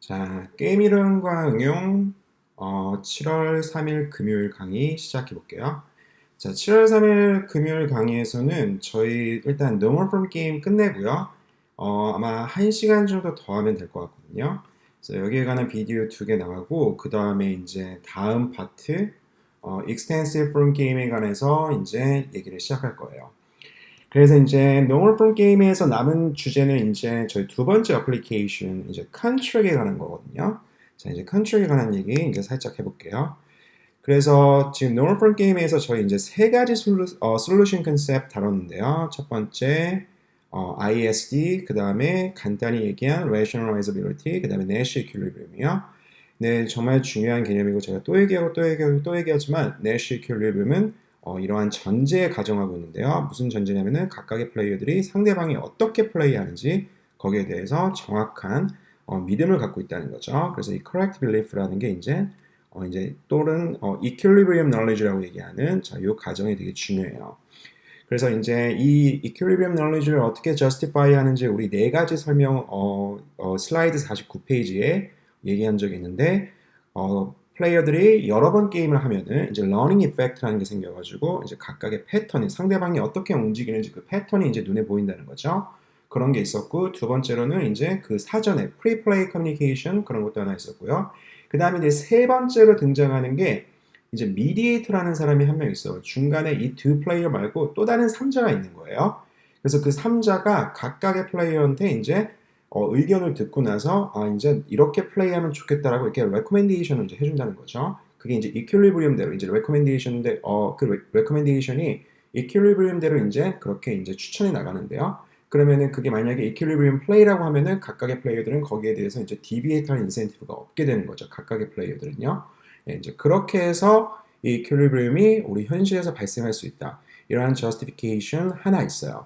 자, 게임 이론과 응용 7월 3일 금요일 강의 시작해 볼게요. 자, 7월 3일 금요일 강의에서는 저희 일단 Normal Form 게임 끝내고요. 아마 1시간 정도 더 하면 될 것 같거든요. 그래서 여기에 관한 비디오 2개 나가고 그 다음에 이제 다음 파트 Extensive Form 게임에 관해서 이제 얘기를 시작할 거예요. 그래서 이제 Normal Form 게임에서 남은 주제는 이제 저희 두 번째 어플리케이션 이제 컨트랙에 관한 거거든요. 자, 이제 컨트랙에 관한 얘기 이제 살짝 해볼게요. 그래서 지금 Normal Form 게임에서 저희 이제 세 가지 솔루션 컨셉 다뤘는데요. 첫 번째 ISD, 그 다음에 간단히 얘기한 Rationalizability, 그 다음에 Nash Equilibrium이요. 네, 정말 중요한 개념이고 제가 또 얘기하고 또 얘기하고 또 얘기하지만 Nash Equilibrium은 이러한 전제에 가정하고 있는데요. 무슨 전제냐면은 각각의 플레이어들이 상대방이 어떻게 플레이하는지 거기에 대해서 정확한 믿음을 갖고 있다는 거죠. 그래서 이 correct belief라는 게 이제 또는 equilibrium knowledge라고 얘기하는 자, 이 가정이 되게 중요해요. 그래서 이제 이 equilibrium knowledge를 어떻게 justify 하는지 우리 네 가지 설명 슬라이드 49페이지에 얘기한 적이 있는데 플레이어들이 여러 번 게임을 하면은 이제 learning effect라는 게 생겨가지고 이제 각각의 패턴이 상대방이 어떻게 움직이는지 그 패턴이 이제 눈에 보인다는 거죠. 그런 게 있었고 두 번째로는 이제 그 사전에 pre-play communication 그런 것도 하나 있었고요. 그 다음에 이제 세 번째로 등장하는 게 이제 미디에이터라는 사람이 한 명 있어요. 중간에 이 두 플레이어 말고 또 다른 3자가 있는 거예요. 그래서 그 3자가 각각의 플레이어한테 이제 의견을 듣고 나서 이제 이렇게 플레이하면 좋겠다라고 이렇게 레코멘데이션을 이제 해준다는 거죠. 그게 이제 이퀄리브리움대로 이제 레코멘데이션인데 그 레코멘데이션이 이퀄리브리움대로 이제 그렇게 이제 추천이 나가는데요. 그러면은 그게 만약에 이퀄리브리움 플레이라고 하면은 각각의 플레이어들은 거기에 대해서 이제 디비에이트할 인센티브가 없게 되는 거죠. 각각의 플레이어들은요. 예, 이제 그렇게 해서 이 이퀄리브리움이 우리 현실에서 발생할 수 있다. 이러한 저스티피케이션 하나 있어요.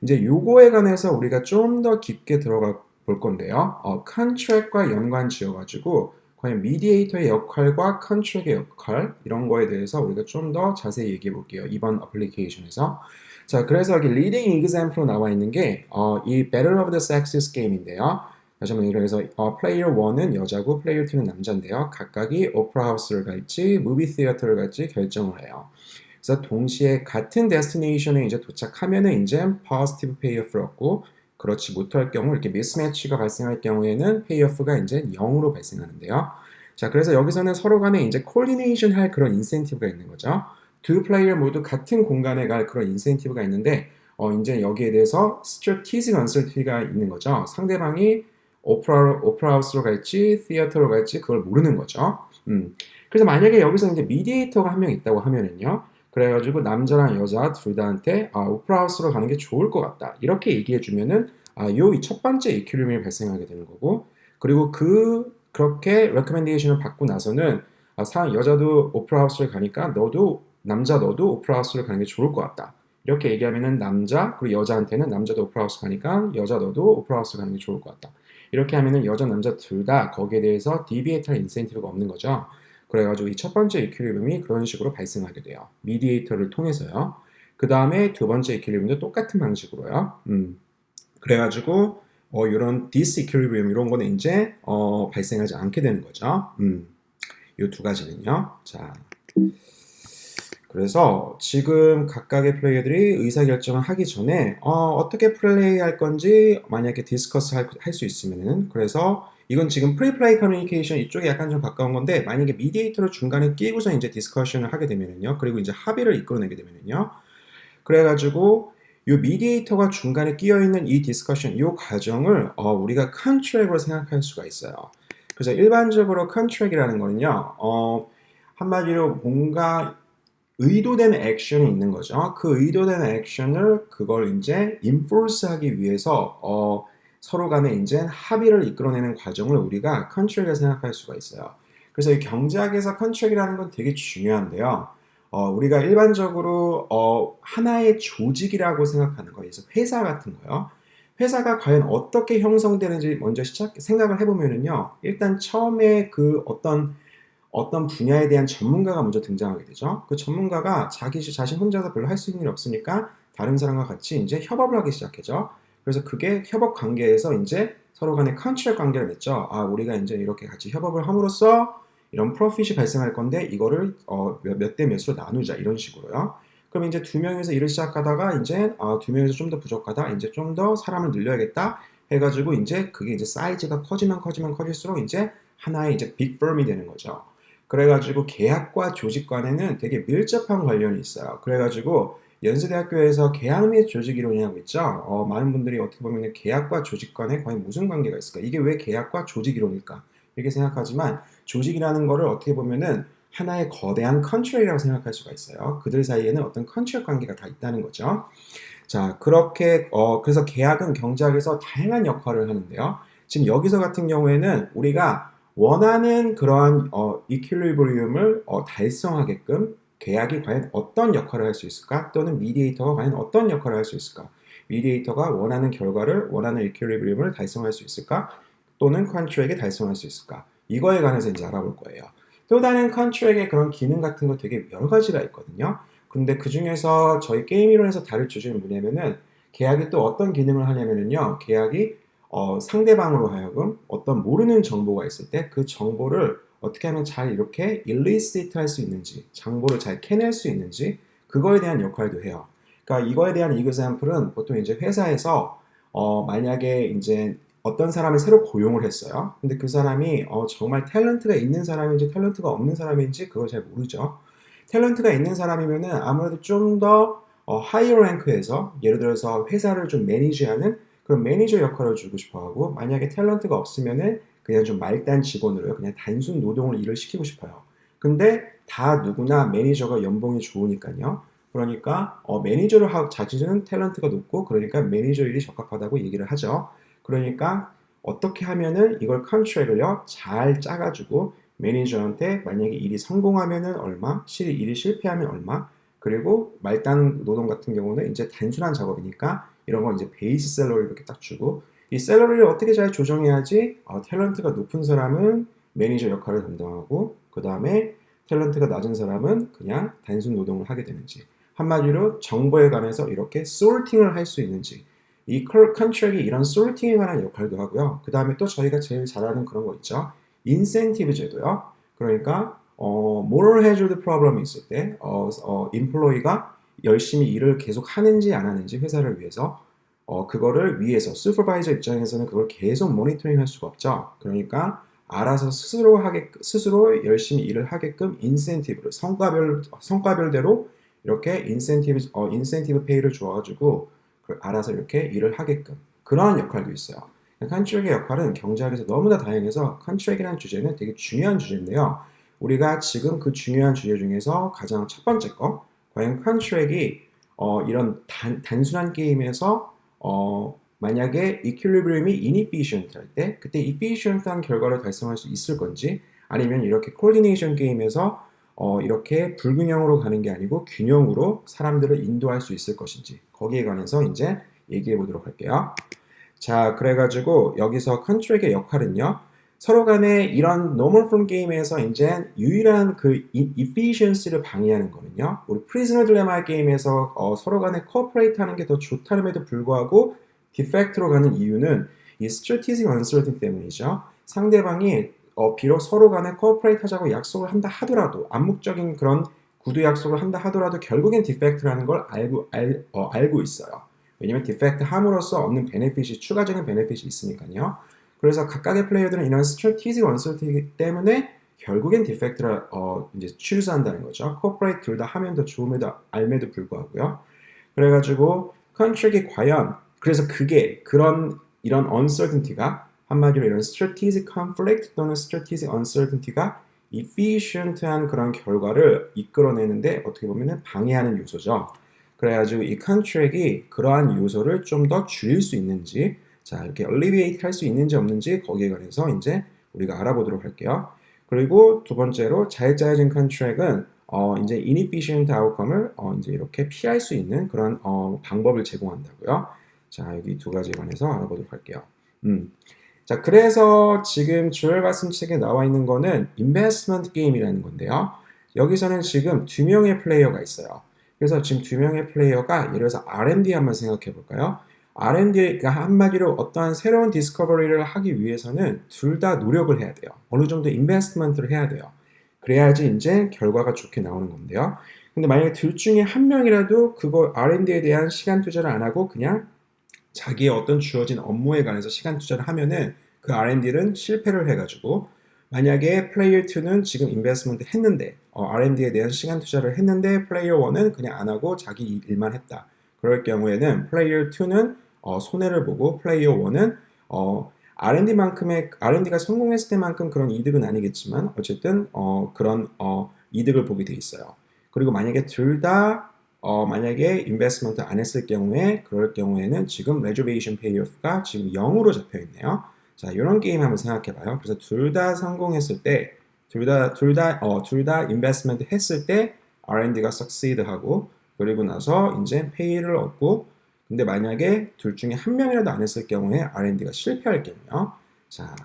이제 요거에 관해서 우리가 좀 더 깊게 들어가 볼 건데요. 컨트랙과 연관 지어가지고 과연 미디에이터의 역할과 컨트랙의 역할 이런 거에 대해서 우리가 좀 더 자세히 얘기해 볼게요. 이번 어플리케이션에서. 자, 그래서 여기 리딩 example로 나와 있는 게 이 Battle of the Sexes 게임인데요. 다시 한번 그래서 플레이어 1은 여자고 플레이어 2는 남자인데요. 각각이 오페라 하우스를 갈지 무비 시어터를 갈지 결정을 해요. 그래서 동시에 같은 데스티네이션에 이제 도착하면은 이제 positive payoff를 얻고 그렇지 못할 경우 이렇게 미스매치가 발생할 경우에는 payoff가 이제 0으로 발생하는데요. 자, 그래서 여기서는 서로 간에 이제 콜리네이션 할 그런 인센티브가 있는 거죠. 두 플레이어 모두 같은 공간에 갈 그런 인센티브가 있는데 이제 여기에 대해서 strategic uncertainty가 있는 거죠. 상대방이 오페라 하우스로 갈지 시어터로 갈지 그걸 모르는 거죠. 그래서 만약에 여기서 이제 미디에이터가 한 명 있다고 하면은요. 그래가지고 남자랑 여자 둘 다한테 오페라 하우스로 가는 게 좋을 것 같다. 이렇게 얘기해 주면은 요 첫 번째 이퀄리움이 발생하게 되는 거고 그리고 그렇게 레코멘데이션을 받고 나서는 여자도 오페라 하우스를 가니까 너도 오페라 하우스를 가는 게 좋을 것 같다. 이렇게 얘기하면은 남자 그리고 여자한테는 남자도 오페라 하우스 가니까 여자 너도 오페라 하우스 가는 게 좋을 것 같다. 이렇게 하면은 여자 남자 둘 다 거기에 대해서 디비에이트할 인센티브가 없는 거죠. 그래가지고 이 첫 번째 이퀄리brium이 그런 식으로 발생하게 돼요. 미디에이터를 통해서요. 그 다음에 두 번째 이퀄리brium도 똑같은 방식으로요. 그래가지고 이런 디스이퀄리brium 이런 거는 이제 발생하지 않게 되는 거죠. 이 두 가지는요. 자, 그래서 지금 각각의 플레이어들이 의사결정을 하기 전에 어떻게 플레이할 건지 만약에 디스커스 할 수 있으면은 그래서 이건 지금 프리플레이 커뮤니케이션 이쪽에 약간 좀 가까운 건데 만약에 미디에이터를 중간에 끼고서 이제 디스커션을 하게 되면은요. 그리고 이제 합의를 이끌어내게 되면은요. 그래가지고 이 미디에이터가 중간에 끼어 있는 이 디스커션, 이 과정을 우리가 컨트랙으로 생각할 수가 있어요. 그래서 일반적으로 컨트랙이라는 거는요. 한마디로 뭔가 의도된 액션이 있는 거죠. 그 의도된 액션을 그걸 이제 인포스하기 위해서 서로 간에 이제 합의를 이끌어내는 과정을 우리가 컨트랙을 생각할 수가 있어요. 그래서 이 경제학에서 컨트랙이라는 건 되게 중요한데요. 우리가 일반적으로 하나의 조직이라고 생각하는 거예요. 그래서 회사 같은 거요. 회사가 과연 어떻게 형성되는지 먼저 생각을 해보면은요. 일단 처음에 그 어떤 분야에 대한 전문가가 먼저 등장하게 되죠. 그 전문가가 자신 혼자서 별로 할 수 있는 일이 없으니까 다른 사람과 같이 이제 협업을 하기 시작하죠. 그래서 그게 협업 관계에서 이제 서로 간에 컨트랙 관계를 맺죠. 아, 우리가 이제 이렇게 같이 협업을 함으로써 이런 프로핏이 발생할 건데 이거를 몇 대 몇으로 나누자 이런 식으로요. 그럼 이제 두 명이서 일을 시작하다가 이제 두 명이서 좀 더 부족하다. 이제 좀 더 사람을 늘려야겠다 해가지고 이제 그게 이제 사이즈가 커지면 커질수록 이제 하나의 이제 빅 firm이 되는 거죠. 그래가지고 계약과 조직 간에는 되게 밀접한 관련이 있어요. 그래가지고 연세대학교에서 계약 및 조직 이론이라고 있죠. 많은 분들이 어떻게 보면 계약과 조직 간에 과연 무슨 관계가 있을까? 이게 왜 계약과 조직 이론일까? 이렇게 생각하지만 조직이라는 거를 어떻게 보면은 하나의 거대한 컨트랙이라고 생각할 수가 있어요. 그들 사이에는 어떤 컨트랙 관계가 다 있다는 거죠. 자, 그렇게 그래서 계약은 경제학에서 다양한 역할을 하는데요. 지금 여기서 같은 경우에는 우리가 원하는 그러한 이퀄리브리움을 달성하게끔 계약이 과연 어떤 역할을 할 수 있을까? 또는 미디에이터가 과연 어떤 역할을 할 수 있을까? 미디에이터가 원하는 결과를 원하는 이퀄리브리움을 달성할 수 있을까? 또는 컨트랙에 달성할 수 있을까? 이거에 관해서 이제 알아볼 거예요. 또 다른 컨트랙의 그런 기능 같은 거 되게 여러 가지가 있거든요. 근데 그 중에서 저희 게임 이론에서 다룰 주제는 뭐냐면은 계약이 또 어떤 기능을 하냐면은요. 계약이 상대방으로 하여금 어떤 모르는 정보가 있을 때 그 정보를 어떻게 하면 잘 이렇게 illicit 할 수 있는지, 정보를 잘 캐낼 수 있는지 그거에 대한 역할도 해요. 그러니까 이거에 대한 example은 보통 이제 회사에서 만약에 이제 어떤 사람을 새로 고용을 했어요. 근데 그 사람이 정말 탤런트가 있는 사람인지 탤런트가 없는 사람인지 그걸 잘 모르죠. 탤런트가 있는 사람이면은 아무래도 좀 더 하이어 랭크에서 예를 들어서 회사를 좀 매니지하는 그런 매니저 역할을 주고 싶어 하고 만약에 탤런트가 없으면은 그냥 좀 말단 직원으로요. 그냥 단순 노동을 일을 시키고 싶어요. 근데 다 누구나 매니저가 연봉이 좋으니까요. 그러니까 매니저를 자질은 탤런트가 높고 그러니까 매니저 일이 적합하다고 얘기를 하죠. 그러니까 어떻게 하면은 이걸 컨트랙을요 잘 짜가지고 매니저한테 만약에 일이 성공하면은 얼마, 일이 실패하면 얼마, 그리고 말단 노동 같은 경우는 이제 단순한 작업이니까 이런 건 이제 베이스 샐러리 이렇게 딱 주고 이 샐러리를 어떻게 잘 조정해야지 탤런트가 높은 사람은 매니저 역할을 담당하고 그 다음에 탤런트가 낮은 사람은 그냥 단순 노동을 하게 되는지 한마디로 정보에 관해서 이렇게 소르팅을 할 수 있는지 이 컨트랙이 이런 소르팅에 관한 역할도 하고요. 그 다음에 또 저희가 제일 잘 아는 그런 거 있죠. 인센티브 제도요. 그러니까 moral hazard problem이 있을 때 인플로이가 열심히 일을 계속 하는지 안 하는지 회사를 위해서 그거를 위해서 슈퍼바이저 입장에서는 그걸 계속 모니터링 할 수가 없죠. 그러니까 알아서 스스로 열심히 일을 하게끔 인센티브를 성과별대로 이렇게 인센티브 페이를 줘가지고 알아서 이렇게 일을 하게끔 그러한 역할도 있어요. 컨트랙의 역할은 경제학에서 너무나 다양해서 컨트랙이라는 주제는 되게 중요한 주제인데요. 우리가 지금 그 중요한 주제 중에서 가장 첫 번째 거 과연 컨트랙이 이런 단순한 게임에서 만약에 equilibrium이 inefficient 할 때 그때 efficient한 결과를 달성할 수 있을 건지 아니면 이렇게 coordination 게임에서 이렇게 불균형으로 가는 게 아니고 균형으로 사람들을 인도할 수 있을 것인지 거기에 관해서 이제 얘기해 보도록 할게요. 자, 그래가지고 여기서 컨트랙의 역할은요. 서로 간에 이런 normal form 게임에서 이제 유일한 그 efficiency를 방해하는 거는요. 우리 prisoner dilemma 게임에서 서로 간에 cooperate 하는 게 더 좋다는에도 불구하고 defect로 가는 이유는 이 strategic uncertainty 때문이죠. 상대방이 비록 서로 간에 cooperate 하자고 약속을 한다 하더라도 암묵적인 그런 구두 약속을 한다 하더라도 결국엔 defect라는 걸 알고 있어요. 왜냐면 디펙트 함으로써 얻는 베네핏이 추가적인 베네핏이 있으니까요. 그래서 각각의 플레이어들은 이런 스트래티지 원설티이기 때문에 결국엔 디펙트를 이제 취소한다는 거죠. 코퍼레이트 둘 다 하면 더 좋음에도 알매도 불구하고요. 그래가지고 컨트랙이 과연 그래서 그게 이런 uncertainty가 한마디로 이런 strategic conflict 또는 strategic uncertainty가 efficient한 그런 결과를 이끌어내는데 어떻게 보면은 방해하는 요소죠. 그래가지고 이 컨트랙이 그러한 요소를 좀 더 줄일 수 있는지 자 이렇게 alleviate 할 수 있는지 없는지 거기에 관해서 이제 우리가 알아보도록 할게요. 그리고 두 번째로 잘 짜여진 컨트랙은 이제 inefficient outcome을 이제 이렇게 피할 수 있는 그런 방법을 제공한다고요. 자 여기 두 가지에 관해서 알아보도록 할게요. 자 그래서 지금 조엘 바슨 책에 나와 있는 거는 investment 게임이라는 건데요. 여기서는 지금 두 명의 플레이어가 있어요. 그래서 지금 두 명의 플레이어가 예를 들어서 R&D 한번 생각해 볼까요? R&D가 한마디로 어떠한 새로운 디스커버리를 하기 위해서는 둘 다 노력을 해야 돼요. 어느 정도 인베스트먼트를 해야 돼요. 그래야지 이제 결과가 좋게 나오는 건데요. 근데 만약에 둘 중에 한 명이라도 그거 R&D에 대한 시간 투자를 안 하고 그냥 자기의 어떤 주어진 업무에 관해서 시간 투자를 하면은 그 R&D는 실패를 해가지고 만약에 플레이어 2는 지금 인베스트먼트 했는데 R&D에 대한 시간 투자를 했는데 플레이어 1은 그냥 안 하고 자기 일만 했다. 그럴 경우에는 플레이어 2는 손해를 보고 플레이어 1은 R&D만큼의 R&D가 성공했을 때만큼 그런 이득은 아니겠지만 어쨌든 그런 이득을 보게 돼 있어요. 그리고 만약에 둘다 만약에 인베스트먼트 안 했을 경우에 그럴 경우에는 지금 레저베이션 페이오프가 지금 0으로 잡혀 있네요. 자, 이런 게임 한번 생각해 봐요. 그래서 둘 다 성공했을 때 둘 다 인베스트먼트 했을 때 R&D가 succeed 하고 그리고 나서 이제 페이를 얻고 근데 만약에 둘 중에 한 명이라도 안 했을 경우에 R&D가 실패할 경우요. 자,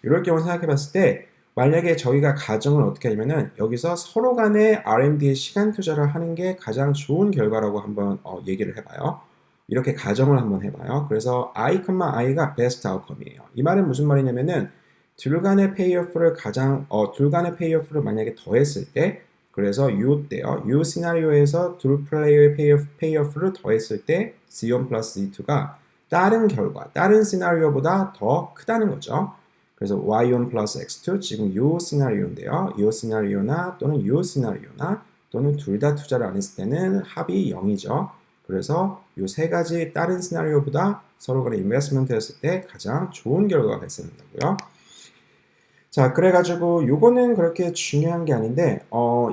이럴 경우 생각해 봤을 때 만약에 저희가 가정을 어떻게 하냐면은 여기서 서로 간에 R&D에 시간 투자를 하는 게 가장 좋은 결과라고 한번 얘기를 해봐요. 이렇게 가정을 한번 해봐요. 그래서 I, I가 best outcome이에요. 이 말은 무슨 말이냐면은 둘 간의 둘 간의 페이오프를 만약에 더했을 때 그래서 때요. 시나리오에서 둘 플레이어의 페이오프를 더했을 때 C1 플러스 C2가 다른 결과, 다른 시나리오보다 더 크다는 거죠. 그래서 y1 플러스 x2 지금 이 시나리오인데요. 이 시나리오나 또는 이 시나리오나 또는 둘 다 투자를 안 했을 때는 합이 0이죠. 그래서 이 세 가지 다른 시나리오보다 서로 간에 인베스트먼트 했을 때 가장 좋은 결과가 발생한다고요. 자, 그래가지고 요거는 그렇게 중요한 게 아닌데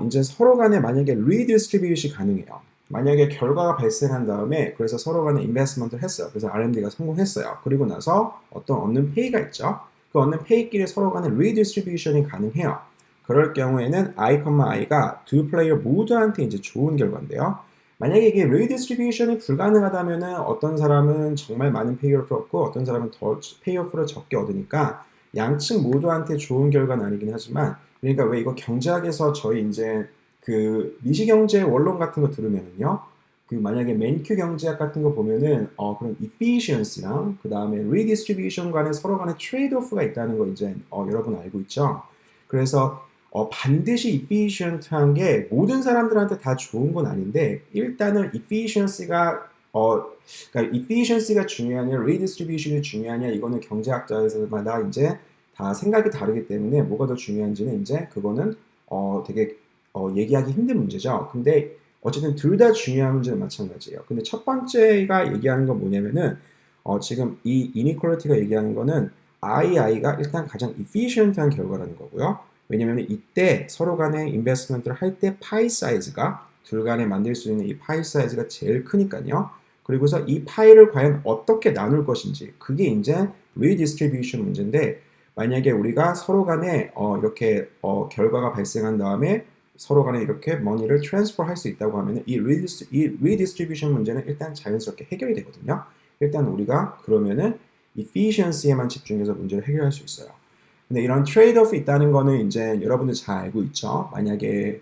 이제 서로 간에 만약에 리디스트리뷰션이 가능해요. 만약에 결과가 발생한 다음에 그래서 서로 간에 인베스트먼트를 했어요. 그래서 R&D가 성공했어요. 그리고 나서 어떤 얻는 페이가 있죠. 그 얻는 페이끼리 서로 간에 리디스트리뷰션이 가능해요. 그럴 경우에는 I, I가 두 플레이어 모두한테 이제 좋은 결과인데요. 만약에 이게 리디스트리뷰션이 불가능하다면은 어떤 사람은 정말 많은 페이오프를 얻고 어떤 사람은 더 페이오프를 적게 얻으니까 양측 모두한테 좋은 결과는 아니긴 하지만 그러니까 왜 이거 경제학에서 저희 이제 그 미시경제 원론 같은 거 들으면은요. 그 만약에 맨큐 경제학 같은 거 보면은 그런 efficiency랑 그 다음에 redistribution 간에 서로 간에 트레이드오프가 있다는 거 이제 여러분 알고 있죠. 그래서 반드시 efficient한 게 모든 사람들한테 다 좋은 건 아닌데 일단은 efficiency가 그러니까 efficiency가 중요하냐, redistribution이 중요하냐 이거는 경제학자에서마다 이제 다 생각이 다르기 때문에 뭐가 더 중요한지는 이제 그거는 되게 얘기하기 힘든 문제죠. 근데 어쨌든 둘 다 중요한 문제는 마찬가지예요. 근데 첫 번째가 얘기하는 건 뭐냐면은 지금 이 inequality가 얘기하는 거는 II가 일단 가장 efficient한 결과라는 거고요. 왜냐면 이때 서로 간에 인베스트먼트를 할 때 파이 사이즈가 둘 간에 만들 수 있는 이 파이 사이즈가 제일 크니까요. 그리고서 이 파이를 과연 어떻게 나눌 것인지 그게 이제 리디스트리뷰션 문제인데 만약에 우리가 서로 간에 이렇게 결과가 발생한 다음에 서로 간에 이렇게 머니를 트랜스퍼 할 수 있다고 하면 이 리디스트리뷰션 문제는 일단 자연스럽게 해결이 되거든요. 일단 우리가 그러면은 efficiency에만 집중해서 문제를 해결할 수 있어요. 근데 이런 트레이드오프 있다는 거는 이제 여러분들 잘 알고 있죠. 만약에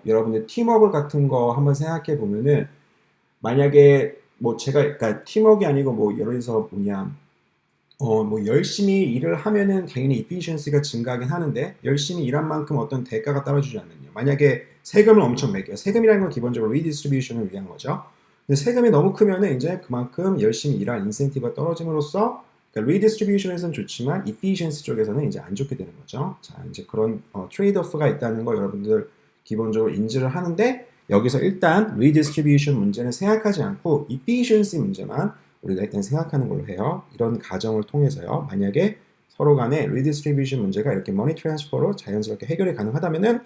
여러분들 팀워크 같은 거 한번 생각해 보면은 만약에 뭐 제가 그러니까 팀워크가 아니고 뭐 예를 들어서 뭐냐 뭐 열심히 일을 하면은 당연히 efficiency가 증가하긴 하는데 열심히 일한 만큼 어떤 대가가 따라주지 않느냐. 만약에 세금을 엄청 매겨요. 세금이라는 건 기본적으로 redistribution을 위한 거죠. 근데 세금이 너무 크면은 이제 그만큼 열심히 일할 인센티브가 떨어짐으로써 그러니까 redistribution에서는 좋지만 efficiency 쪽에서는 이제 안 좋게 되는 거죠. 자, 이제 그런 트레이드오프가 있다는 거 여러분들 기본적으로 인지를 하는데 여기서 일단 redistribution 문제는 생각하지 않고 efficiency 문제만 우리가 일단 생각하는 걸로 해요. 이런 가정을 통해서요. 만약에 서로 간에 redistribution 문제가 이렇게 money transfer로 자연스럽게 해결이 가능하다면은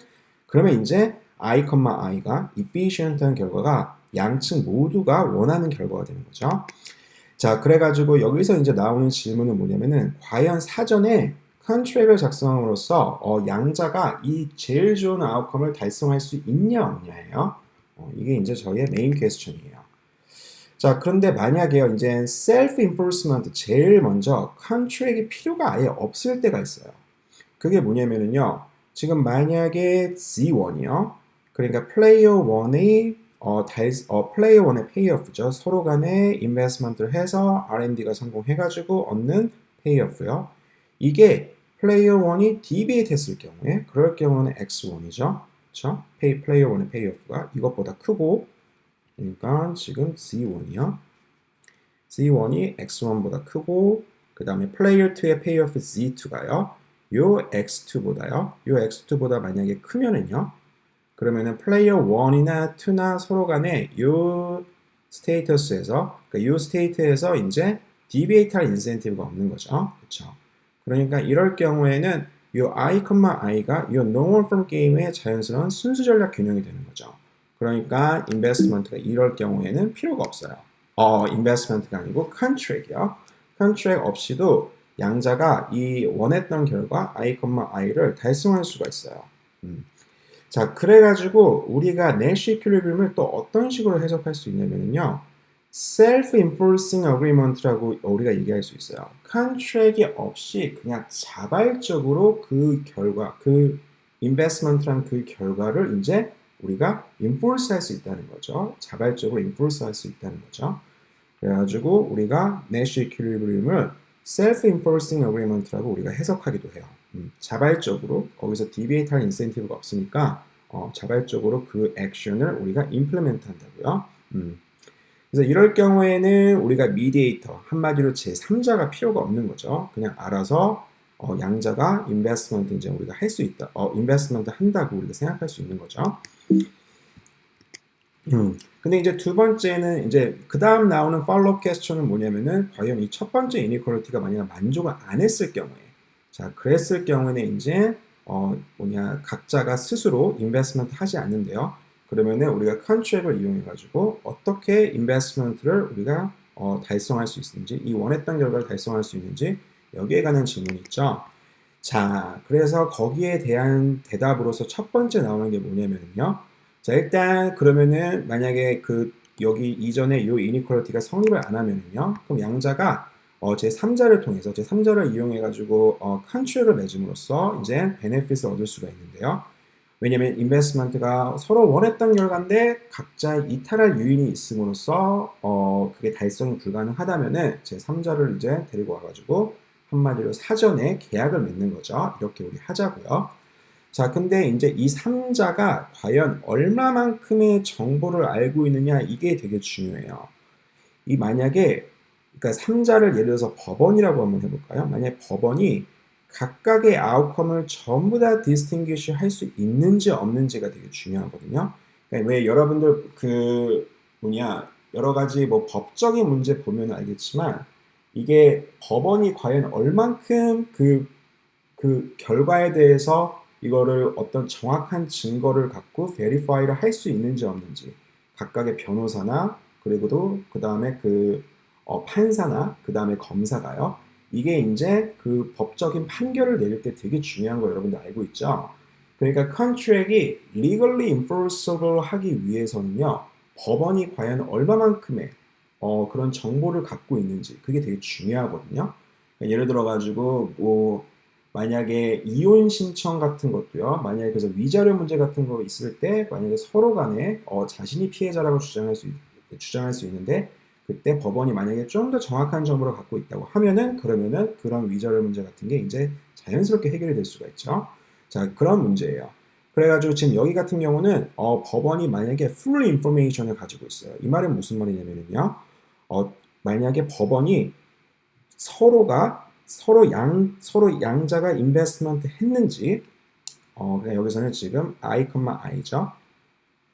그러면 이제 I, I가 efficient한 결과가 양측 모두가 원하는 결과가 되는 거죠. 자, 그래가지고 여기서 이제 나오는 질문은 뭐냐면은 과연 사전에 컨트랙을 작성함으로써 양자가 이 제일 좋은 아웃컴을 달성할 수 있냐 없냐예요. 이게 이제 저희의 메인 퀘스천이에요. 자, 그런데 만약에요, 이제 셀프 인포스먼트 제일 먼저 컨트랙이 필요가 아예 없을 때가 있어요. 그게 뭐냐면은요, 지금 만약에 Z1이요. 그러니까 플레이어 1의 플레이어 1의 페이오프죠. 서로 간에 인베스트먼트를 해서 R&D가 성공해가지고 얻는 페이오프요. 이게 플레이어 1이 디비에이트 했을 경우에, 그럴 경우는 X1이죠. 그렇죠? 플레이어 1의 페이오프가 이것보다 크고, 그러니까 지금 Z1이요. Z1이 X1보다 크고, 그 다음에 플레이어 2의 페이오프 Z2가요. 요 X2보다요. 요 X2보다 만약에 크면은요. 그러면은 플레이어 1이나 2나 서로 간에 요 스테이터스에서, 그러니까 요 스테이트에서 이제 디비에이트할 인센티브가 없는 거죠. 그렇죠? 그러니까 이럴 경우에는 요 I, I가 요 normal form 게임의 자연스러운 순수 전략 균형이 되는 거죠. 그러니까 인베스트먼트가 이럴 경우에는 필요가 없어요. 인베스트먼트가 아니고 컨트랙이요. 컨트랙 없이도 양자가 이 원했던 결과 I, I를 달성할 수가 있어요. 자, 그래가지고 우리가 Nash equilibrium을 또 어떤 식으로 해석할 수 있냐면요. self-enforcing agreement라고 우리가 얘기할 수 있어요. 컨트랙이 없이 그냥 자발적으로 그 결과, 그 investment란 그 결과를 이제 우리가 enforce 할 수 있다는 거죠. 자발적으로 enforce 할 수 있다는 거죠. 그래가지고 우리가 Nash equilibrium을 self-enforcing agreement라고 우리가 해석하기도 해요. 자발적으로 거기서 deviate 할 인센티브가 없으니까 자발적으로 그 액션을 우리가 implement 한다고요. 그래서 이럴 경우에는 우리가 미디에이터, 한마디로 제3자가 필요가 없는 거죠. 그냥 알아서 양자가 인베스트먼트 이제 우리가 할 수 있다. 인베스트먼트 한다고 우리가 생각할 수 있는 거죠. 근데 이제 두 번째는 이제 그 다음 나오는 팔로우 퀘스천은 뭐냐면은 과연 이 첫 번째 이니퀄리티가 만약 만족을 안 했을 경우에, 자 그랬을 경우에는 이제 각자가 스스로 인베스트먼트 하지 않는데요. 그러면은 우리가 컨트랙을 이용해 가지고 어떻게 인베스트먼트를 우리가 달성할 수 있는지, 이 원했던 결과를 달성할 수 있는지 여기에 관한 질문이 있죠. 자, 그래서 거기에 대한 대답으로서 첫 번째 나오는 게 뭐냐면요. 자, 일단 그러면은 만약에 여기 이전에 요 이니퀄리티가 성립을 안 하면은요. 그럼 양자가 제3자를 통해서 제3자를 이용해 가지고 컨트랙을 맺음으로써 이제 베네핏을 얻을 수가 있는데요. 왜냐면 인베스트먼트가 서로 원했던 결과인데 각자 이탈할 요인이 있음으로써 그게 달성이 불가능하다면은 제3자를 이제 데리고 와가지고 한마디로 사전에 계약을 맺는 거죠. 이렇게 우리 하자고요. 자, 근데 이제 이 3자가 과연 얼마만큼의 정보를 알고 있느냐 이게 되게 중요해요. 이 만약에 그러니까 3자를 예를 들어서 법원이라고 한번 해볼까요? 만약에 법원이 각각의 아웃컴을 전부 다 디스팅기시 할 수 있는지 없는지가 되게 중요하거든요. 그러니까 왜 여러분들 여러 가지 뭐 법적인 문제 보면 알겠지만 이게 법원이 과연 얼만큼 그 결과에 대해서 이거를 어떤 정확한 증거를 갖고 베리파이를 할 수 있는지 없는지 각각의 변호사나 그리고도 그 다음에 판사나 그 다음에 검사가요. 이게 이제 그 법적인 판결을 내릴 때 되게 중요한 거 여러분들 알고 있죠? 그러니까 컨트랙이 legally enforceable 하기 위해서는요. 법원이 과연 얼마만큼의 그런 정보를 갖고 있는지 그게 되게 중요하거든요. 그러니까 예를 들어 가지고 뭐 만약에 이혼 신청 같은 것도요. 만약에 그래서 위자료 문제 같은 거 있을 때 만약에 서로 간에 자신이 피해자라고 주장할 수 있는데 그때 법원이 만약에 좀 더 정확한 정보를 갖고 있다고 하면은 그러면은 그런 위자료 문제 같은 게 이제 자연스럽게 해결이 될 수가 있죠. 자, 그런 문제예요. 그래가지고 지금 여기 같은 경우는 법원이 만약에 full information을 가지고 있어요. 이 말은 무슨 말이냐면요. 만약에 법원이 서로 양자가 인베스트먼트 했는지 그냥 여기서는 지금 I, I죠.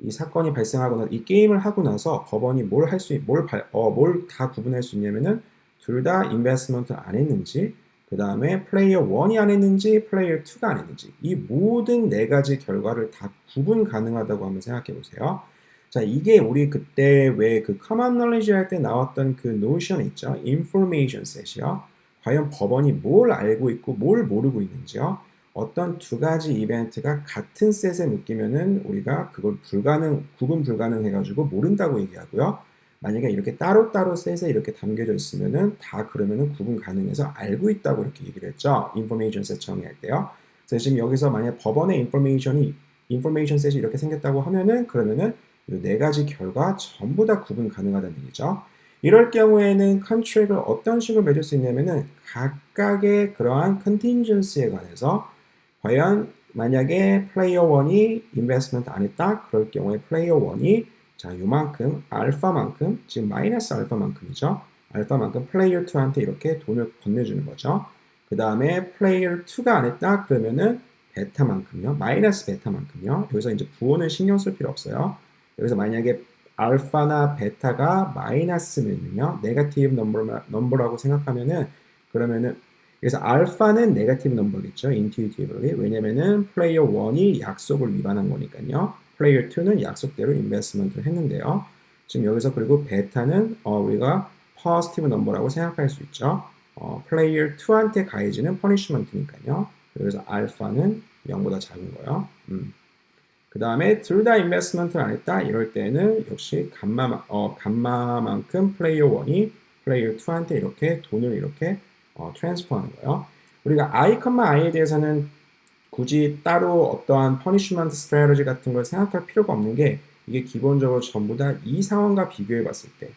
이 사건이 발생하고 나서 이 게임을 하고 나서 법원이 뭘 다 구분할 수 있냐면은 둘 다 인베스트먼트 안 했는지 그 다음에 플레이어 1이 안 했는지 플레이어 2가 안 했는지 이 모든 네 가지 결과를 다 구분 가능하다고 한번 생각해 보세요. 자, 이게 우리 그때 왜 그 커먼 널리지 할 때 나왔던 그 노션 있죠? 인포메이션 셋이요. 과연 법원이 뭘 알고 있고 뭘 모르고 있는지요. 어떤 두 가지 이벤트가 같은 셋에 묶이면은 우리가 그걸 구분 불가능 해가지고 모른다고 얘기하고요. 만약에 이렇게 따로따로 셋에 이렇게 담겨져 있으면은 다 그러면은 구분 가능해서 알고 있다고 이렇게 얘기를 했죠. 인포메이션 셋 정의할 때요. 그래서 지금 여기서 만약 법원의 인포메이션 셋이 이렇게 생겼다고 하면은 그러면은 이 네 가지 결과 전부 다 구분 가능하다는 얘기죠. 이럴 경우에는 컨트랙을 어떤 식으로 맺을 수 있냐면은 각각의 그러한 컨틴전시에 관해서 과연 만약에 플레이어 1이 인베스트먼트 안 했다. 그럴 경우에 플레이어 1이 자, 요만큼 알파만큼 지금 마이너스 알파만큼이죠. 알파만큼 플레이어 2한테 이렇게 돈을 건네주는 거죠. 그 다음에 플레이어 2가 안 했다. 그러면은 베타만큼요. 마이너스 베타만큼요. 여기서 이제 부호는 신경 쓸 필요 없어요. 여기서 만약에 알파나 베타가 마이너스면요. 네거티브 넘버라고 생각하면은 그러면은 그래서 알파는 네거티브 넘버겠죠. intuitively. 왜냐면은 플레이어 1이 약속을 위반한 거니까요. 플레이어 2는 약속대로 인베스트먼트를 했는데요. 지금 여기서 그리고 베타는 우리가 positive 넘버라고 생각할 수 있죠. 플레이어 2한테 가해지는 퍼니시먼트니까요. 그래서 알파는 0보다 작은 거예요. 그 다음에 둘 다 인베스트먼트를 안 했다. 이럴 때는 역시 감마만큼 플레이어 1이 플레이어 2한테 이렇게 돈을 이렇게 트랜스퍼하는 거예요. 우리가 I, I에 대해서는 굳이 따로 어떠한 퍼니시먼트 스트래티지 같은 걸 생각할 필요가 없는 게 이게 기본적으로 전부 다 이 상황과 비교해 봤을 때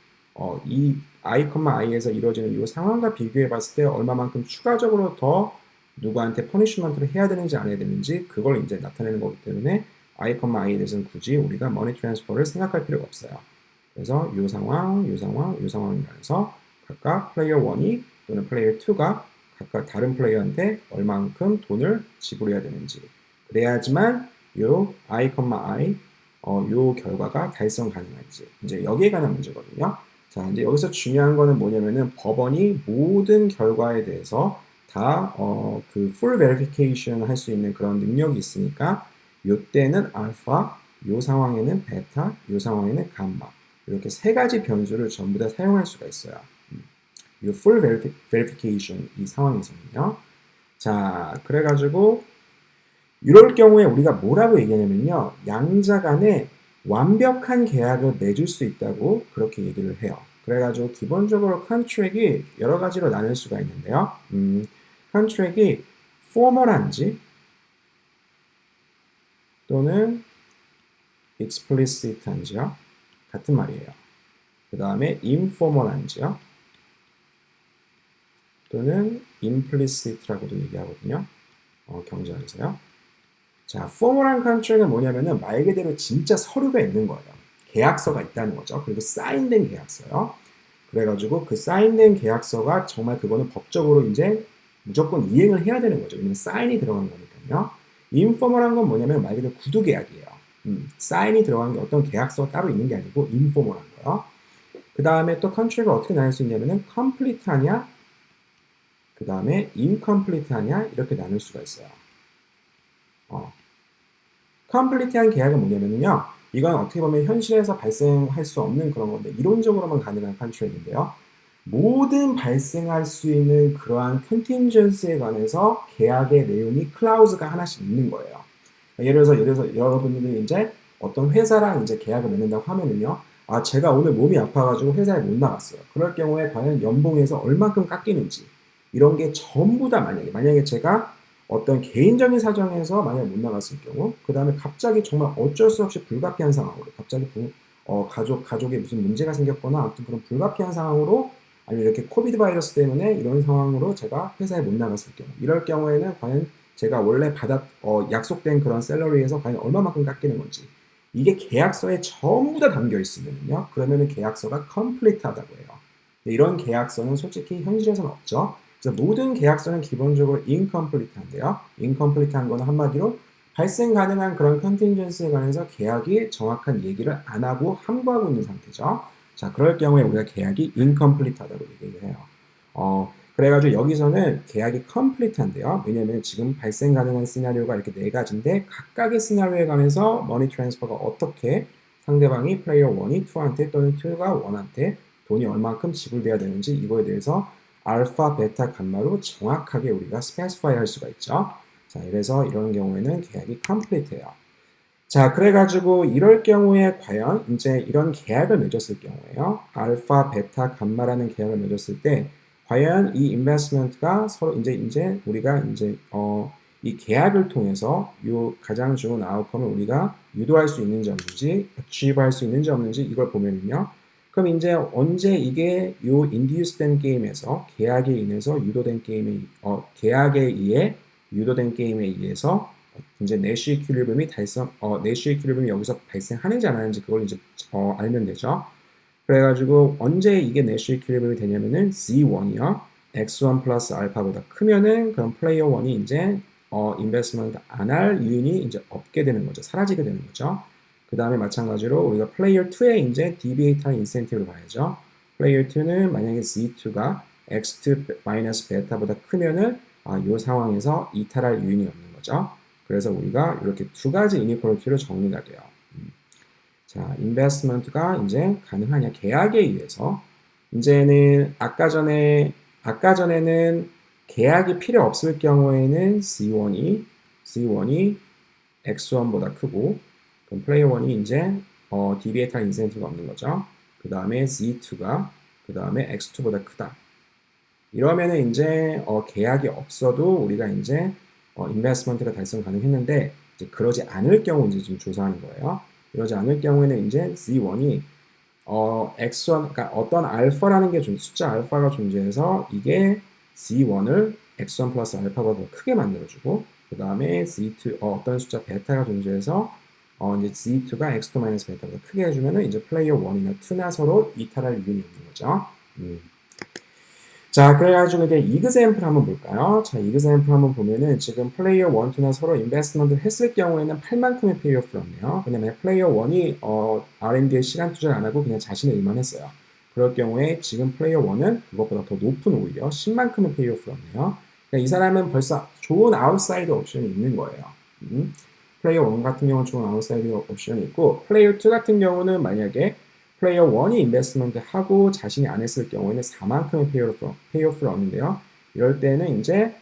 이 I, I에서 이루어지는 이 상황과 비교해 봤을 때 얼마만큼 추가적으로 더 누구한테 퍼니시먼트를 해야 되는지 안 해야 되는지 그걸 이제 나타내는 거기 때문에 I, I에 대해서는 굳이 우리가 머니 트랜스퍼를 생각할 필요가 없어요. 그래서 이 상황, 이 상황, 이 상황에 관해서 각각 플레이어 1이 또는 플레이어 2가 각각 다른 플레이어한테 얼만큼 돈을 지불해야 되는지 그래야지만 요 I, I 요 결과가 달성 가능한지 이제 여기에 관한 문제거든요. 자, 이제 여기서 중요한 거는 뭐냐면은 법원이 모든 결과에 대해서 다 그 full verification 할 수 있는 그런 능력이 있으니까 요때는 알파, 요 상황에는 베타, 요 상황에는 감마 이렇게 세 가지 변수를 전부 다 사용할 수가 있어요. 이 full verification 이 상황에서는요. 자, 그래가지고 이럴 경우에 우리가 뭐라고 얘기하냐면요. 양자 간에 완벽한 계약을 맺을 수 있다고 그렇게 얘기를 해요. 그래가지고 기본적으로 컨트랙이 여러 가지로 나눌 수가 있는데요. 컨트랙이 포멀한지 또는 explicit한지요. 같은 말이에요. 그 다음에 informal한지요. 또는 implicit라고도 얘기하거든요. 경제학에서요. 자, formal한 컨트랙은 뭐냐면은 말 그대로 진짜 서류가 있는 거예요. 계약서가 있다는 거죠. 그리고 사인된 계약서요. 그래가지고 그 사인된 계약서가 정말 그거는 법적으로 이제 무조건 이행을 해야 되는 거죠. 왜냐면 사인이 들어간 거니까요. 인포멀한 건 뭐냐면 말 그대로 구두 계약이에요. 사인이 들어간 게 어떤 계약서가 따로 있는 게 아니고 인포멀한 거요. 그 다음에 또 컨트랙을 어떻게 나눌 수 있냐면은 컴플리트하냐, 그 다음에 인컴플리트하냐 이렇게 나눌 수가 있어요. 컴플리트한 계약은 뭐냐면요. 이건 어떻게 보면 현실에서 발생할 수 없는 그런 건데 이론적으로만 가능한 컨트랙인데요. 모든 발생할 수 있는 그러한 컨틴전시에 관해서 계약의 내용이 클라우즈가 하나씩 있는 거예요. 예를 들어서 여러분들이 이제 어떤 회사랑 이제 계약을 맺는다고 하면은요. 아, 제가 오늘 몸이 아파가지고 회사에 못 나갔어요. 그럴 경우에 과연 연봉에서 얼만큼 깎이는지 이런 게 전부 다 만약에 제가 어떤 개인적인 사정에서 만약에 못 나갔을 경우, 그 다음에 갑자기 정말 어쩔 수 없이 불가피한 상황으로, 갑자기 가족에 무슨 문제가 생겼거나, 아무튼 그런 불가피한 상황으로, 아니면 이렇게 코비드 바이러스 때문에 이런 상황으로 제가 회사에 못 나갔을 경우, 이럴 경우에는 과연 제가 원래 약속된 그런 샐러리에서 과연 얼마만큼 깎이는 건지, 이게 계약서에 전부 다 담겨 있으면요, 그러면은 계약서가 컴플리트하다고 해요. 이런 계약서는 솔직히 현실에서는 없죠. 그래서 모든 계약서는 기본적으로 incomplete한데요. incomplete한 거는 한마디로 발생 가능한 그런 컨틴전시에 관해서 계약이 정확한 얘기를 안 하고 함구하고 있는 상태죠. 자, 그럴 경우에 우리가 계약이 incomplete하다고 얘기를 해요. 그래가지고 여기서는 계약이 complete한데요. 왜냐면 지금 발생 가능한 시나리오가 이렇게 네 가지인데 각각의 시나리오에 관해서 머니 트랜스퍼가 어떻게 상대방이 플레이어 1이 2한테 또는 2가 1한테 돈이 얼만큼 지불돼야 되는지 이거에 대해서 알파, 베타, 감마로 정확하게 우리가 스페시파이 할 수가 있죠. 자, 그래서 이런 경우에는 계약이 complete예요. 자, 그래가지고 이럴 경우에 과연 이제 이런 계약을 맺었을 경우에요. 알파, 베타, 감마라는 계약을 맺었을 때 과연 이 인베스트먼트가 서로 이제 우리가 이제 이 계약을 통해서 요 가장 좋은 아웃컴을 우리가 유도할 수 있는지 없는지, achieve 할 수 있는지 없는지 이걸 보면은요. 그럼 이제 언제 이게 요 induce 된 게임에서 계약에 인해서 유도된 게임에 계약에 의해 유도된 게임에 의해서 이제 내시 이퀄리브럼이 내시 이퀄리브럼이 여기서 발생하는지 안 하는지 그걸 이제 알면 되죠. 그래가지고 언제 이게 내시 이퀄리브럼이 되냐면은 Z1이요. X1 플러스 알파보다 크면은 그럼 플레이어 1이 이제 인베스트먼트 안 할 이윤이 이제 없게 되는 거죠. 사라지게 되는 거죠. 그 다음에 마찬가지로 우리가 플레이어 2의 이제 디비에이터의 인센티브를 봐야죠. 플레이어 2는 만약에 Z2가 X2 마이너스 베타보다 크면은 이 상황에서 이탈할 이윤이 없는 거죠. 그래서 우리가 이렇게 두 가지 이니퀄리티로 정리가 돼요. 자, 인베스트먼트가 이제 가능하냐? 계약에 의해서. 이제는 아까 전에는 계약이 필요 없을 경우에는 C1이 X1보다 크고, 그럼 플레이어 1이 이제 디비에이터 인센티브가 없는 거죠. 그 다음에 Z2가 그 다음에 X2보다 크다. 이러면은 이제 계약이 없어도 우리가 이제 인베스트먼트가 달성 가능했는데 이제 그러지 않을 경우 이제 좀 조사하는 거예요. 이러지 않을 경우에는 이제 Z1이 X1 그러니까 어떤 알파라는 게 숫자 알파가 존재해서 이게 Z1을 X1 플러스 알파보다 더 크게 만들어주고 그 다음에 Z2 어떤 숫자 베타가 존재해서 이제 Z2가 X2 마이너스 베타보다 크게 해주면은 이제 플레이어 1이나 2나 서로 이탈할 이윤이 있는 거죠. 자, 그래가지고 이제 이그샘플 한번 볼까요? 자, 이그샘플 한번 보면은 지금 플레이어 1, 2나 서로 인베스트먼트를 했을 경우에는 8만큼의 페이오프를 얻네요. 왜냐면 플레이어 1이 R&D에 시간 투자를 안 하고 그냥 자신의 일만 했어요. 그럴 경우에 지금 플레이어 1은 그것보다 더 높은 오히려 10만큼의 페이오프를 얻네요. 그러니까 이 사람은 벌써 좋은 아웃사이드 옵션이 있는 거예요. 플레이어 1 같은 경우는 좋은 아웃사이드 옵션이 있고 플레이어 2 같은 경우는 만약에 플레이어 1이 인베스트먼트 하고 자신이 안 했을 경우에는 4만큼의 페이오프를 얻는데요. 이럴 때는 이제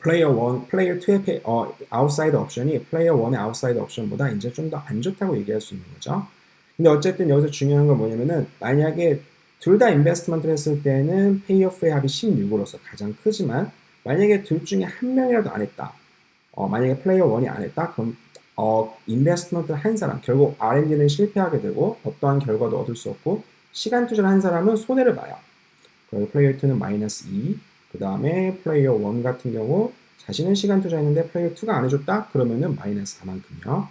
플레이어 2의 아웃사이드 옵션이 플레이어 1의 아웃사이드 옵션보다 이제 좀 더 안 좋다고 얘기할 수 있는 거죠. 근데 어쨌든 여기서 중요한 건 뭐냐면은 만약에 둘 다 인베스트먼트를 했을 때는 페이오프의 합이 16으로서 가장 크지만 만약에 둘 중에 한 명이라도 안 했다. 만약에 플레이어 1이 안 했다. 그럼 인베스트먼트를 한 사람, 결국 R&D는 실패하게 되고 어떠한 결과도 얻을 수 없고 시간 투자를 한 사람은 손해를 봐요. 그리고 플레이어 2는 마이너스 2, 그 다음에 플레이어 1 같은 경우 자신은 시간 투자했는데 플레이어 2가 안 해줬다? 그러면은 마이너스 4만큼이요.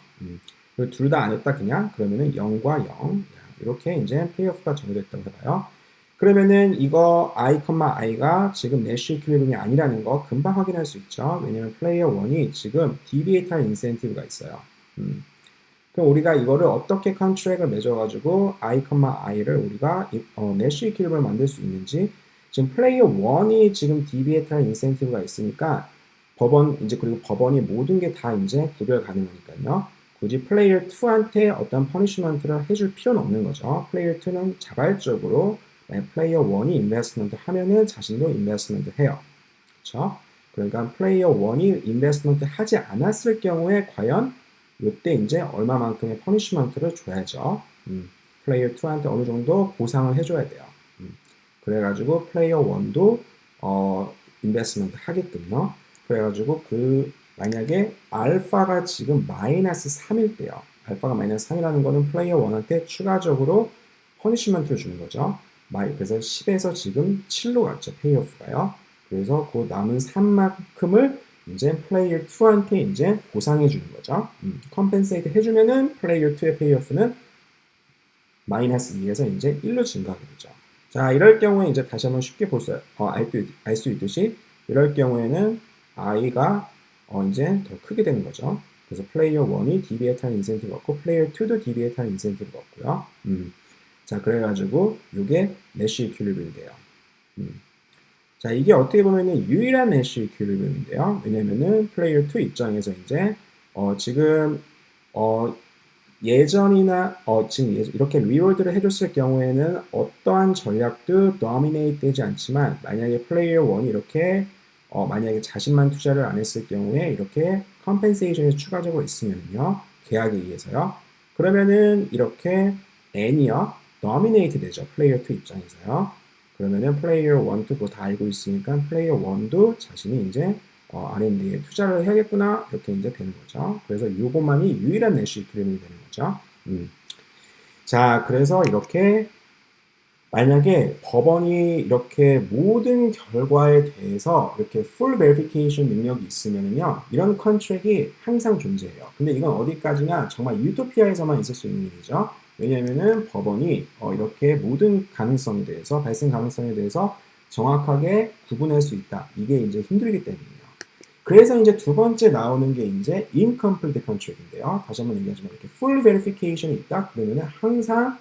그리고 둘 다 안 했다 그냥? 그러면은 0과 0. 이렇게 이제 페이오프가 정해졌다고 해봐요. 그러면은 이거 i,i가 지금 내시 이퀄리브럼이 아니라는 거 금방 확인할 수 있죠. 왜냐면 플레이어 1이 지금 디비에이터 인센티브가 있어요. 그럼 우리가 이거를 어떻게 컨트랙을 맺어가지고 i,i를 우리가 내시 이퀄리브럼을 만들 수 있는지 지금 플레이어 1이 지금 디비에이터 인센티브가 있으니까 그리고 법원이 모든 게 다 이제 구별 가능하니까요. 굳이 플레이어 2한테 어떤 퍼니시먼트를 해줄 필요는 없는 거죠. 플레이어 2는 자발적으로 플레이어 1이 인베스트먼트 하면은 자신도 인베스트먼트 해요. 그렇죠? 그러니까 플레이어 1이 인베스트먼트 하지 않았을 경우에 과연 이때 이제 얼마만큼의 퍼니시먼트를 줘야죠. 플레이어 2한테 어느 정도 보상을 해줘야 돼요. 그래가지고 플레이어 1도 인베스트먼트 하게끔요. 그래가지고 만약에 알파가 지금 마이너스 3일 때요. 알파가 마이너스 3이라는 거는 플레이어 1한테 추가적으로 퍼니시먼트를 주는 거죠. 그래서 10에서 지금 7로 갔죠. 페이오프가요. 그래서 그 남은 3만큼을 이제 플레이어 2한테 이제 보상해 주는 거죠. 컴펜세이트 해주면은 플레이어 2의 페이오프는 마이너스 2에서 이제 1로 증가하게 되죠. 자, 이럴 경우에 이제 다시 한번 쉽게 알 수 있듯이 이럴 경우에는 i가 이제 더 크게 되는 거죠. 그래서 플레이어 1이 디비에이터는 인센티브가 없고 플레이어 2도 디비에이터는 인센티브가 없고요. 자, 그래가지고 이게 내시 이퀄리브럼이 돼요. 자, 이게 어떻게 보면은 유일한 내시 이퀄리브럼인데요. 왜냐면은 플레이어 2 입장에서 이제 지금 예전이나 지금 이렇게 리월드를 해줬을 경우에는 어떠한 전략도 도미네이트 되지 않지만 만약에 플레이어 1이 이렇게 만약에 자신만 투자를 안 했을 경우에 이렇게 컴펜세이션이 추가적으로 있으면요. 계약에 의해서요. 그러면은 이렇게 n이요. 도미네이트 되죠. 플레이어 2 입장에서요. 그러면은 플레이어 1, 2 그거 다 알고 있으니까 플레이어 1도 자신이 이제 R&D에 투자를 해야겠구나 이렇게 이제 되는 거죠. 그래서 요것만이 유일한 내시 프리미엄이 되는 거죠. 자, 그래서 이렇게 만약에 법원이 이렇게 모든 결과에 대해서 이렇게 full verification 능력이 있으면요, 이런 컨트랙이 항상 존재해요. 근데 이건 어디까지나 정말 유토피아에서만 있을 수 있는 일이죠. 왜냐면은 법원이 이렇게 모든 가능성에 대해서, 발생 가능성에 대해서 정확하게 구분할 수 있다. 이게 이제 힘들기 때문이에요. 그래서 이제 두 번째 나오는 게 이제 incomplete contract인데요. 다시 한번 얘기하지만 이렇게 full verification이 있다. 그러면은 항상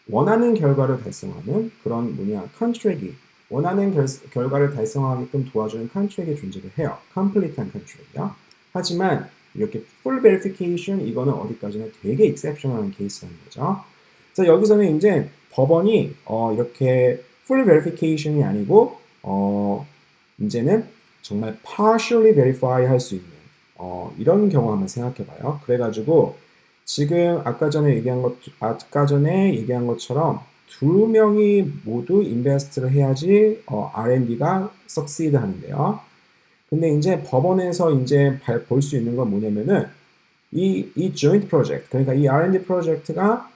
원하는 결과를 달성하는 그런 컨트랙이 원하는 결과를 달성하게끔 도와주는 컨트랙이 존재를 해요. complete한 컨트랙이요. 하지만 이렇게 full verification 이거는 어디까지나 되게 exceptional한 케이스라는 거죠. 그래서 여기서는 이제 법원이 이렇게 full verification이 아니고 이제는 정말 partially verify 할 수 있는 이런 경우 한번 생각해 봐요. 그래가지고 지금 아까 전에 얘기한 것처럼 두 명이 모두 인베스트를 해야지 R&D가 succeed 하는데요. 근데 이제 법원에서 이제 볼 수 있는 건 뭐냐면은 이 joint project, 그러니까 이 R&D 프로젝트가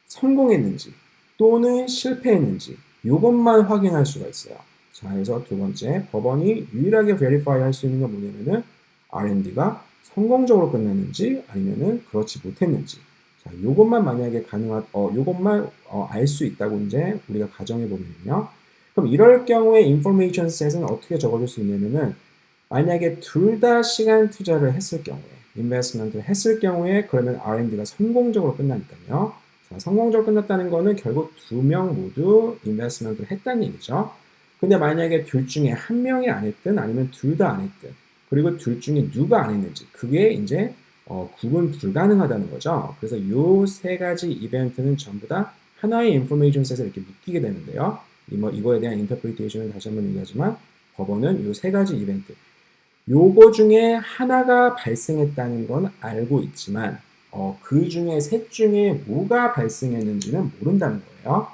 성공했는지 또는 실패했는지 이것만 확인할 수가 있어요. 자, 그래서 두 번째, 법원이 유일하게 verify 할 수 있는 건 뭐냐면은 R&D가 성공적으로 끝났는지 아니면은 그렇지 못했는지. 자, 요것만 만약에 요것만 알 수 있다고 이제 우리가 가정해 보면요. 그럼 이럴 경우에 information set은 어떻게 적어줄 수 있냐면은 만약에 둘 다 시간 투자를 했을 경우에, 인베스트먼트를 했을 경우에 그러면 R&D가 성공적으로 끝나니까요. 자, 성공적으로 끝났다는 거는 결국 두 명 모두 인베스트먼트를 했다는 얘기죠. 근데 만약에 둘 중에 한 명이 안 했든 아니면 둘 다 안 했든 그리고 둘 중에 누가 안 했는지 그게 이제 구분 불가능하다는 거죠. 그래서 요 세 가지 이벤트는 전부 다 하나의 인포메이션 셋에 이렇게 묶이게 되는데요. 이거에 대한 인터프리테이션을 다시 한번 얘기하지만 법원은 요 세 가지 이벤트 요거 중에 하나가 발생했다는 건 알고 있지만 그 중에 셋 중에 뭐가 발생했는지는 모른다는 거예요.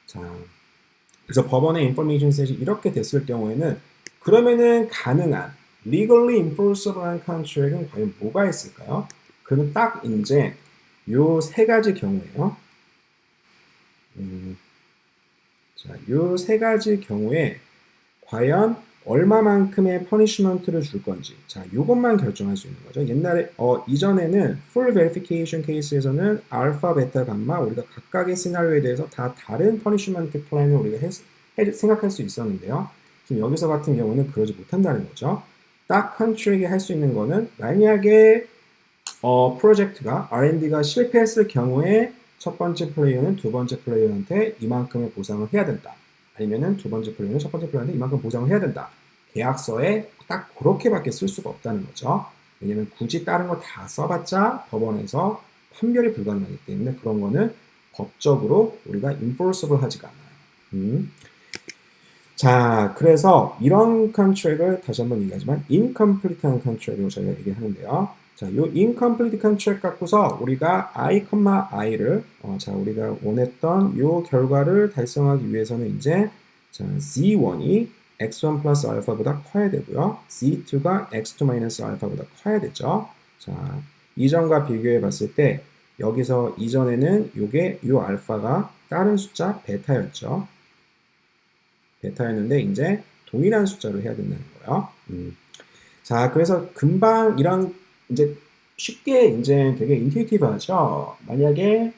자, 그래서 법원의 인포메이션 셋이 이렇게 됐을 경우에는 그러면은 가능한 legally enforceable한 contract은 과연 뭐가 있을까요? 그는 딱 이제 요 세 가지 경우에요. 자, 요 세 가지 경우에 과연 얼마만큼의 퍼니시먼트를 줄 건지, 자, 요것만 결정할 수 있는 거죠. 옛날에 이전에는 full verification 케이스에서는 알파, 베타, 감마 우리가 각각의 시나리오에 대해서 다 다른 퍼니시먼트 플랜을 우리가 생각할 수 있었는데요. 지금 여기서 같은 경우는 그러지 못한다는 거죠. 딱 컨트랙이 할 수 있는 거는 만약에 프로젝트가 R&D가 실패했을 경우에 첫 번째 플레이어는 두 번째 플레이어한테 이만큼의 보상을 해야 된다. 아니면은 두 번째 플레이어는 첫 번째 플레이어한테 이만큼 보상을 해야 된다. 계약서에 딱 그렇게밖에 쓸 수가 없다는 거죠. 왜냐면 굳이 다른 거 다 써봤자 법원에서 판별이 불가능하기 때문에 그런 거는 법적으로 우리가 enforceable 하지가 않아요. 자, 그래서 이런 컨트랙을 다시 한번 얘기하지만 incomplete한 컨트랙으로 저희가 얘기하는데요. 자, 요 incomplete contract 갖고서 우리가 i, i를 자, 우리가 원했던 요 결과를 달성하기 위해서는 이제 자, z1이 x1 플러스 알파보다 커야 되고요. z2가 x2 마이너스 알파보다 커야 되죠. 자, 이전과 비교해 봤을 때 여기서 이전에는 요 알파가 다른 숫자 베타였죠. 베타였는데 이제 동일한 숫자로 해야 된다는 거예요. 자, 그래서 금방 이런 이제 쉽게 이제 되게 인투이티브하죠. 만약에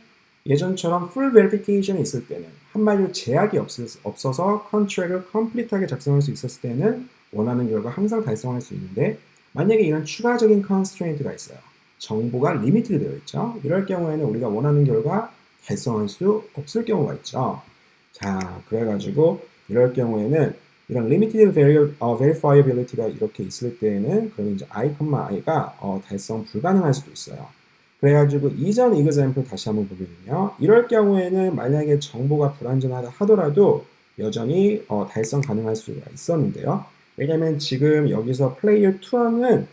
예전처럼 full verification이 있을 때는 한마디로 제약이 없어서 컨트랙을 컴플리트하게 작성할 수 있었을 때는 원하는 결과 항상 달성할 수 있는데 만약에 이런 추가적인 constraint가 있어요. 정보가 리미티드 되어 있죠. 이럴 경우에는 우리가 원하는 결과 달성할 수 없을 경우가 있죠. 자, 그래가지고 이럴 경우에는 이런 limited verifiability가 이렇게 있을 때에는 그러면 이제 i, i가 달성 불가능할 수도 있어요. 그래가지고 이전 example 다시 한번 보면요. 이럴 경우에는 만약에 정보가 불완전하다 하더라도 여전히 달성 가능할 수가 있었는데요. 왜냐면 지금 여기서 player 2는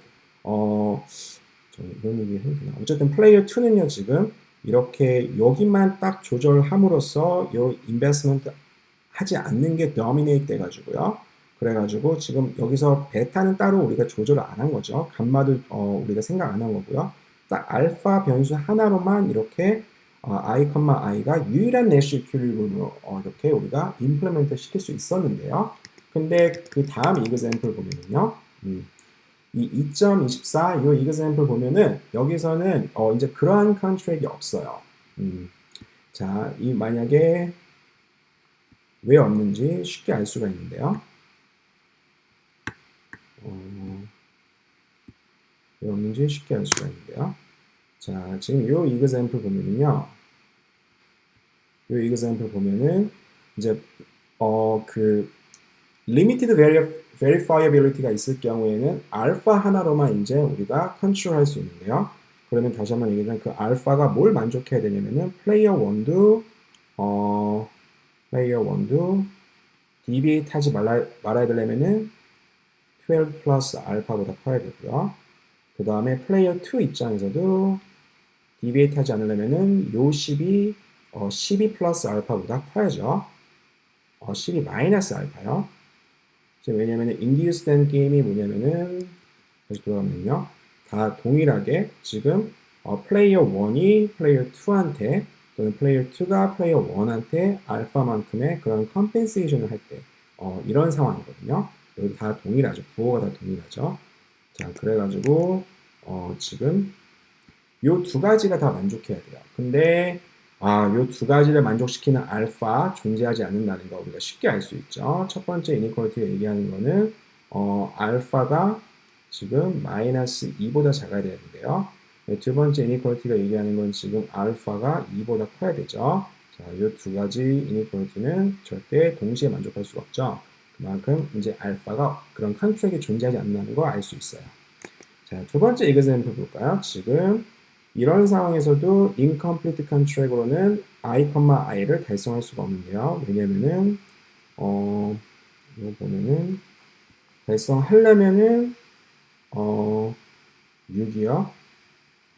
이런 얘기 해도 되나? 어쨌든 player 2는요 지금 이렇게 여기만 딱 조절함으로써 요 investment 하지 않는 게 dominate 돼가지고요. 그래가지고 지금 여기서 베타는 따로 우리가 조절을 안 한 거죠. 감마도 우리가 생각 안 한 거고요. 딱 알파 변수 하나로만 이렇게 i, i가 유일한 내시 이퀄리브로 이렇게 우리가 임플리멘트 시킬 수 있었는데요. 근데 그 다음 이그샘플 보면은요. 이 2.24 이 이그샘플 보면은 여기서는 이제 그러한 컨트랙이 없어요. 자, 이 만약에 왜 없는지 쉽게 알 수가 있는데요. 왜 없는지 쉽게 알 수가 있는데요. 자, 지금 요 이그샘플 보면은요. 요 이그샘플 보면은 이제 그 limited verifiability가 있을 경우에는 알파 하나로만 이제 우리가 컨트롤할 수 있는데요. 그러면 다시 한번 얘기하면 그 알파가 뭘 만족해야 되냐면은 player 1도 deviate 하지 말아야 되려면은 12 플러스 알파보다 커야 되고요. 그 다음에 player 2 입장에서도 deviate 하지 않으려면은 요 10이 12 플러스 알파보다 커야죠. 12 마이너스 알파요. 왜냐면은 induce 된 게임이 뭐냐면은 다시 돌아가면요. 다 동일하게 지금 플레이어 1이 플레이어 2한테 또는 플레이어 2가 플레이어 1한테 알파만큼의 그런 컴펜세이션을 할 때 이런 상황이거든요. 여기 다 동일하죠. 부호가 다 동일하죠. 자, 그래가지고 지금 요 두 가지가 다 만족해야 돼요. 근데 요 두 가지를 만족시키는 알파 존재하지 않는다는 거 우리가 쉽게 알 수 있죠. 첫 번째 이니퀄리티가 얘기하는 거는 알파가 지금 마이너스 2보다 작아야 되는데요. 두 번째 이니퀄리티가 얘기하는 건 지금 알파가 2보다 커야 되죠. 자, 이 두 가지 이니퀄리티는 절대 동시에 만족할 수가 없죠. 그만큼 이제 알파가 그런 컨트랙이 존재하지 않는다는 걸 알 수 있어요. 자, 두 번째 example 볼까요? 지금 이런 상황에서도 incomplete contract으로는 i, i를 달성할 수가 없는데요. 왜냐면은 이거 보면은 달성하려면은 6이요.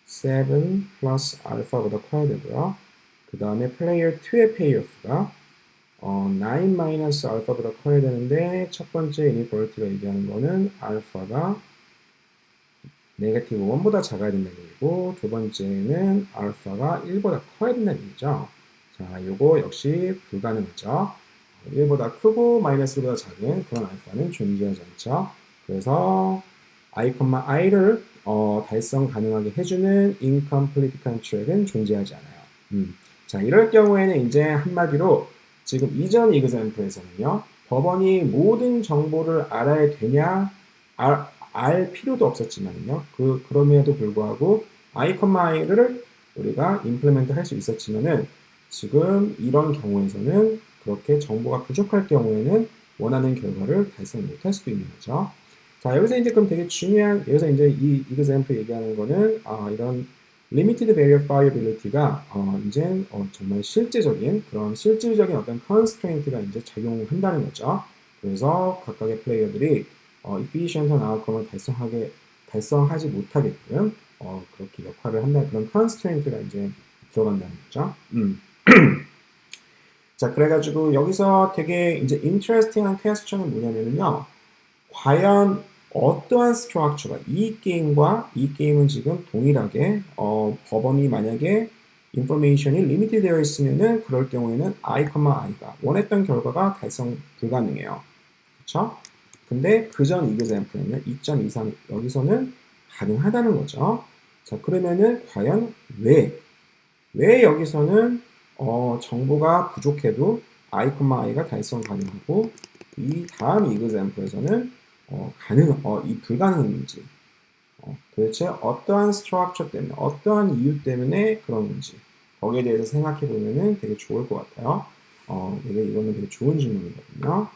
7 플러스 알파보다 커야 되고요. 그 다음에 플레이어 2의 payoff가 9 마이너스 알파보다 커야 되는데 첫 번째 이니퀄리티가 얘기하는 거는 알파가 네거티브 1보다 작아야 된다는 얘기고 두 번째는 알파가 1보다 커야 된다는 얘기죠. 자, 요거 역시 불가능하죠. 1보다 크고 마이너스 1보다 작은 그런 알파는 존재하지 않죠. 그래서 i, i를 달성 가능하게 해주는 incomplete contract은 존재하지 않아요. 자, 이럴 경우에는 이제 한마디로 지금 이전 이그샘플에서는요. 법원이 모든 정보를 알아야 되냐 알 필요도 없었지만요. 그럼에도 불구하고 i, i를 우리가 임플리멘트 할 수 있었지만은 지금 이런 경우에서는 그렇게 정보가 부족할 경우에는 원하는 결과를 달성 못할 수도 있는 거죠. 자, 여기서 이제 그럼 되게 중요한, 여기서 이제 이 example 얘기하는 거는, 이런 limited verifiability가, 이제, 정말 실제적인, 그런 실질적인 어떤 constraint가 이제 작용한다는 거죠. 그래서 각각의 플레이어들이, efficient한 outcome을 달성하지 못하게끔, 그렇게 역할을 한다는 그런 constraint가 이제 들어간다는 거죠. 자, 그래가지고 여기서 되게 이제 interesting한 퀘스천은 뭐냐면요. 과연 어떠한 스트럭처가 이 게임과 이 게임은 지금 동일하게 법원이 만약에 인포메이션이 리미티드 되어 있으면은 그럴 경우에는 i, i가 원했던 결과가 달성 불가능해요. 그렇죠? 근데 그전 이그샘플에는 2.23 여기서는 가능하다는 거죠. 자, 그러면은 과연 왜 여기서는 정보가 부족해도 i, i가 달성 가능하고 이 다음 이그샘플에서는 이 불가능인지 도대체 어떠한 스트럭처 때문에 어떠한 이유 때문에 그런 건지 거기에 대해서 생각해 보면은 되게 좋을 것 같아요. 이거는 되게 좋은 질문이거든요.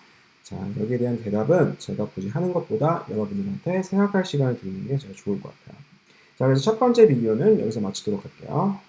자, 여기에 대한 대답은 제가 굳이 하는 것보다 여러분들한테 생각할 시간을 드리는 게 제가 좋을 것 같아요. 자, 그래서 첫 번째 비디오는 여기서 마치도록 할게요.